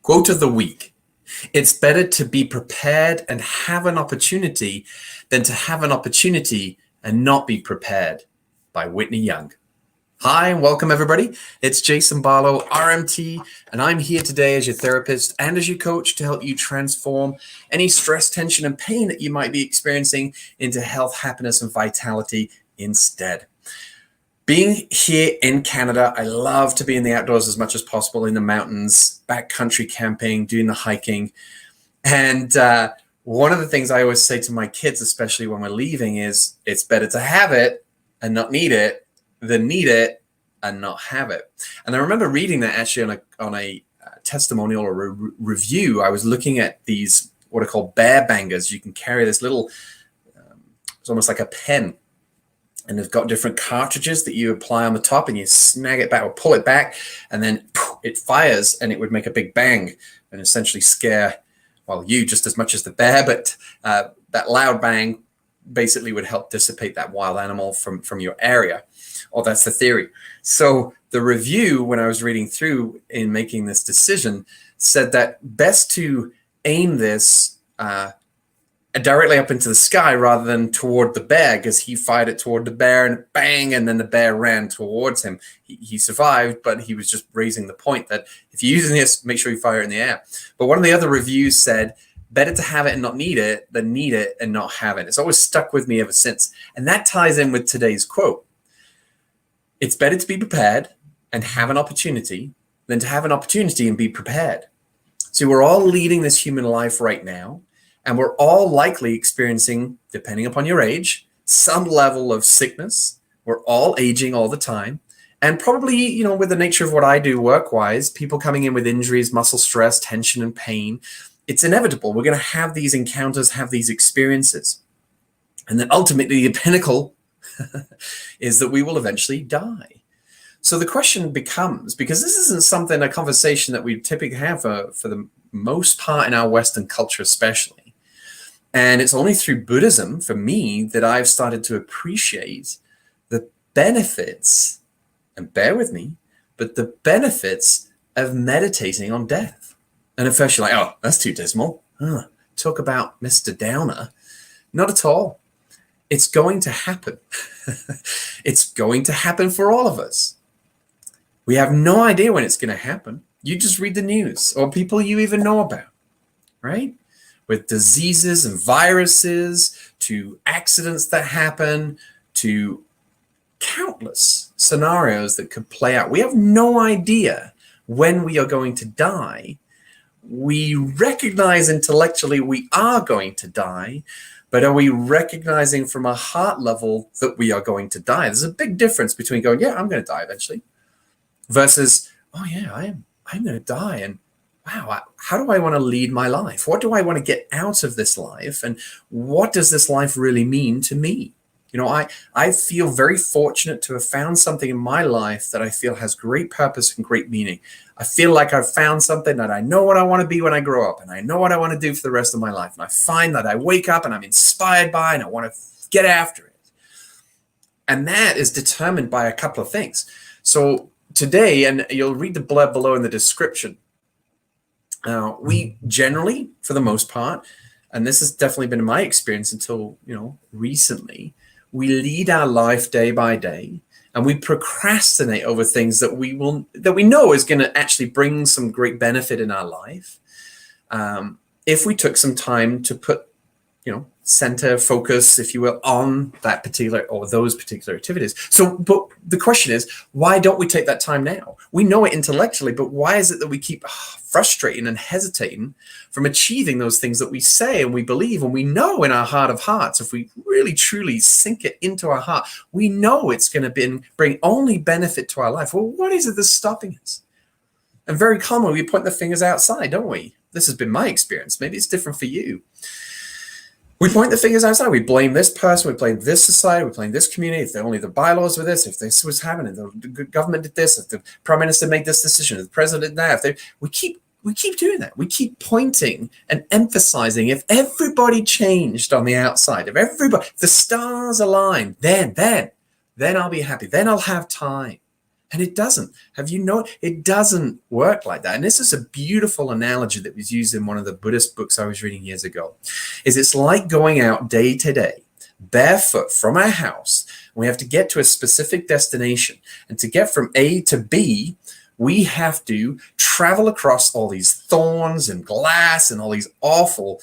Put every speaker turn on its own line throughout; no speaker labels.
Quote of the week. It's better to be prepared and have an opportunity than to have an opportunity and not be prepared, by Whitney Young. Hi, and welcome everybody. It's Jason Barlow, RMT, and I'm here today as your therapist and as your coach to help you transform any stress, tension, and pain that you might be experiencing into health, happiness, and vitality instead. Being here in Canada, I love to be in the outdoors as much as possible, in the mountains, backcountry camping, doing the hiking. And one of the things I always say to my kids, especially when we're leaving, is it's better to have it and not need it than need it and not have it. And I remember reading that actually on a testimonial or a review. I was looking at these, what are called bear bangers. You can carry this little, it's almost like a pen. And they've got different cartridges that you apply on the top and you snag it back or pull it back, and then it fires and it would make a big bang and essentially scare, well, you just as much as the bear, but that loud bang basically would help dissipate that wild animal from your area. Or that's the theory. So the review, when I was reading through in making this decision, said that best to aim this directly up into the sky rather than toward the bear, because he fired it toward the bear and bang, and then the bear ran towards him. He survived, but he was just raising the point that if you're using this, make sure you fire it in the air. But one of the other reviews said, better to have it and not need it than need it and not have it. It's always stuck with me ever since. And that ties in with today's quote. It's better to be prepared and have an opportunity than to have an opportunity and be prepared. So we're all leading this human life right now. And we're all likely experiencing, depending upon your age, some level of sickness. We're all aging all the time. And probably, with the nature of what I do work-wise, people coming in with injuries, muscle stress, tension, and pain, it's inevitable. We're going to have these encounters, have these experiences. And then ultimately, the pinnacle is that we will eventually die. So the question becomes, because this isn't a conversation that we typically have for the most part in our Western culture especially. And it's only through Buddhism, for me, that I've started to appreciate the benefits, and bear with me, but the benefits of meditating on death. And at first you're like, oh, that's too dismal. Talk about Mr. Downer. Not at all. It's going to happen. It's going to happen for all of us. We have no idea when it's going to happen. You just read the news or people you even know about, right? With diseases and viruses, to accidents that happen, to countless scenarios that could play out. We have no idea when we are going to die. We recognize intellectually we are going to die, but are we recognizing from a heart level that we are going to die? There's a big difference between going, yeah, I'm going to die eventually, versus, oh yeah, I'm going to die, and wow, how do I want to lead my life? What do I want to get out of this life? And what does this life really mean to me? I feel very fortunate to have found something in my life that I feel has great purpose and great meaning. I feel like I've found something that I know what I want to be when I grow up, and I know what I want to do for the rest of my life. And I find that I wake up and I'm inspired by, and I want to get after it. And that is determined by a couple of things. So today, and you'll read the blurb below in the description, we generally, for the most part, and this has definitely been my experience until, recently, we lead our life day by day, and we procrastinate over things that we know is going to actually bring some great benefit in our life. If we took some time to put, center focus, if you will, on that particular or those particular activities. So, but the question is, why don't we take that time now? We know it intellectually, but why is it that we keep frustrating and hesitating from achieving those things that we say and we believe and we know in our heart of hearts? If we really truly sink it into our heart, we know it's going to bring only benefit to our life. Well, what is it that's stopping us? And very commonly, we point the fingers outside, don't we? This has been my experience. Maybe it's different for you. We point the fingers outside. We blame this person. We blame this society. We blame this community. If only the bylaws were this, if this was happening, the government did this, if the prime minister made this decision, if the president did that. We keep doing that. We keep pointing and emphasizing. If everybody changed on the outside, if the stars aligned, then Then I'll be happy. Then I'll have time. And it doesn't. Have you known? It doesn't work like that. And this is a beautiful analogy that was used in one of the Buddhist books I was reading years ago. It's like going out day to day, barefoot from our house. We have to get to a specific destination. And to get from A to B, we have to travel across all these thorns and glass and all these awful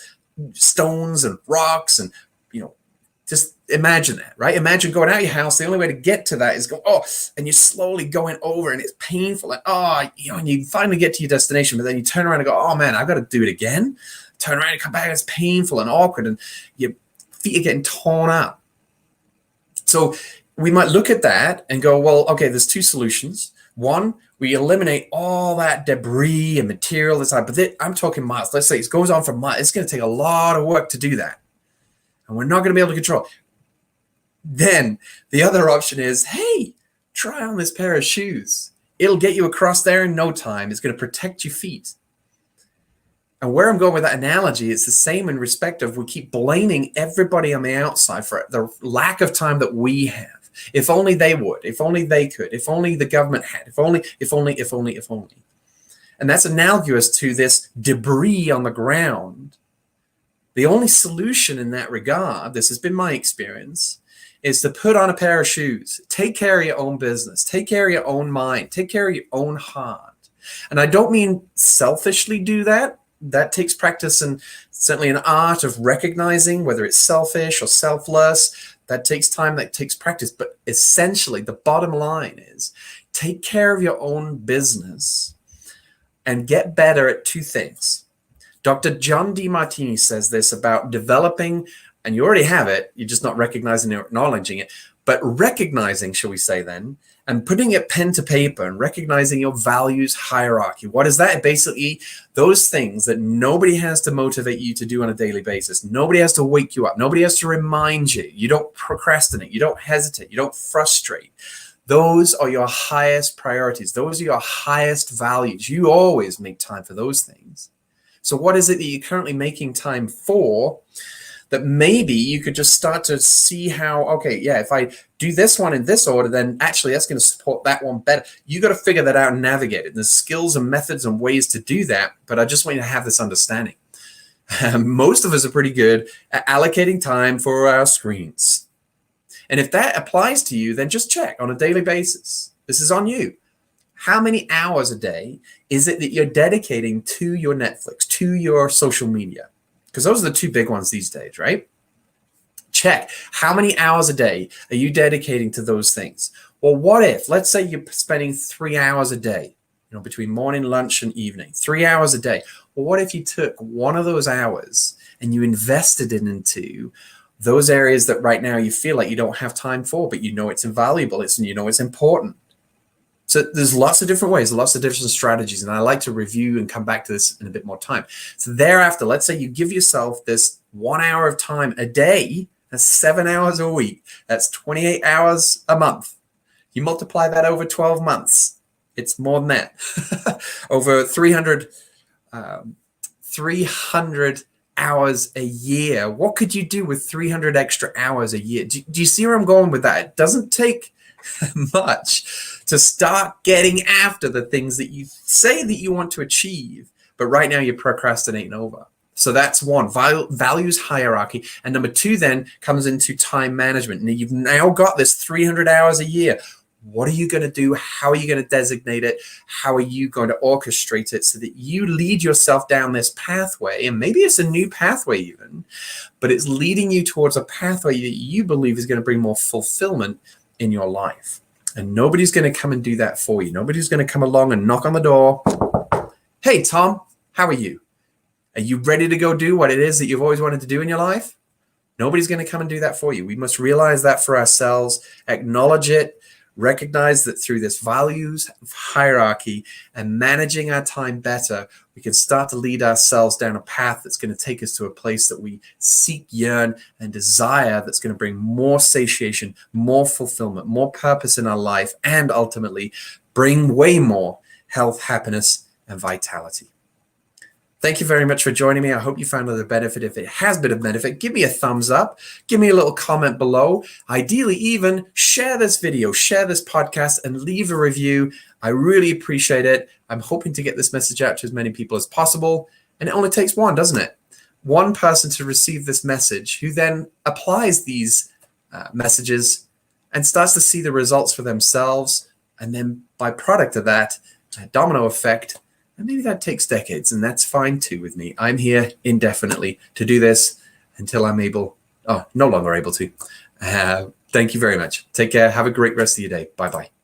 stones and rocks and, just imagine that, right? Imagine going out of your house. The only way to get to that is go, and you're slowly going over and it's painful. And, and you finally get to your destination, but then you turn around and go, oh man, I've got to do it again. Turn around and come back. It's painful and awkward and your feet are getting torn up. So we might look at that and go, well, okay, there's two solutions. One, we eliminate all that debris and material inside, but I'm talking miles. Let's say it goes on for miles. It's going to take a lot of work to do that. And we're not going to be able to control. Then the other option is, hey, try on this pair of shoes. It'll get you across there in no time. It's going to protect your feet. And where I'm going with that analogy, it's the same in respect of we keep blaming everybody on the outside for the lack of time that we have. If only they would, if only they could, if only the government had, if only. And that's analogous to this debris on the ground. The only solution in that regard, this has been my experience, is to put on a pair of shoes. Take care of your own business. Take care of your own mind. Take care of your own heart. And I don't mean selfishly do that. That takes practice and certainly an art of recognizing whether it's selfish or selfless. That takes time, that takes practice. But essentially, the bottom line is take care of your own business and get better at two things. Dr. John DeMartini says this about developing, and you already have it, you're just not recognizing or acknowledging it, but recognizing, shall we say then, and putting it pen to paper and recognizing your values hierarchy. What is that? Basically, those things that nobody has to motivate you to do on a daily basis. Nobody has to wake you up. Nobody has to remind you. You don't procrastinate. You don't hesitate. You don't frustrate. Those are your highest priorities. Those are your highest values. You always make time for those things. So what is it that you're currently making time for that maybe you could just start to see how, okay, yeah, if I do this one in this order, then actually that's going to support that one better. You got to figure that out and navigate it. There's skills and methods and ways to do that, but I just want you to have this understanding. Most of us are pretty good at allocating time for our screens. And if that applies to you, then just check on a daily basis. This is on you. How many hours a day is it that you're dedicating to your Netflix, to your social media? Because those are the two big ones these days, right? Check. How many hours a day are you dedicating to those things? Well, what if, let's say you're spending 3 hours a day, between morning, lunch, and evening, 3 hours a day. Well, what if you took one of those hours and you invested it into those areas that right now you feel like you don't have time for, but it's invaluable, it's important. So there's lots of different ways, lots of different strategies, and I like to review and come back to this in a bit more time. So thereafter, let's say you give yourself this 1 hour of time a day, that's 7 hours a week, that's 28 hours a month. You multiply that over 12 months, it's more than that. Over 300 hours a year. What could you do with 300 extra hours a year? Do you see where I'm going with that? It doesn't take much to start getting after the things that you say that you want to achieve, but right now you're procrastinating over. So that's one, values hierarchy. And number two then comes into time management. And you've now got this 300 hours a year. What are you going to do? How are you going to designate it? How are you going to orchestrate it so that you lead yourself down this pathway? And maybe it's a new pathway even, but it's leading you towards a pathway that you believe is going to bring more fulfillment in your life. And nobody's going to come and do that for you. Nobody's going to come along and knock on the door. Hey, Tom, how are you? Are you ready to go do what it is that you've always wanted to do in your life? Nobody's going to come and do that for you. We must realize that for ourselves, acknowledge it, recognize that through this values hierarchy and managing our time better, we can start to lead ourselves down a path that's going to take us to a place that we seek, yearn, and desire, that's going to bring more satiation, more fulfillment, more purpose in our life, and ultimately bring way more health, happiness, and vitality. Thank you very much for joining me. I hope you found it a benefit. If it has been a benefit, give me a thumbs up, give me a little comment below. Ideally, even share this video, share this podcast, and leave a review. I really appreciate it. I'm hoping to get this message out to as many people as possible. And it only takes one, doesn't it? One person to receive this message who then applies these messages and starts to see the results for themselves. And then by product of that, a domino effect. And maybe that takes decades, and that's fine too with me. I'm here indefinitely to do this until I'm no longer able to. Thank you very much. Take care. Have a great rest of your day. Bye-bye.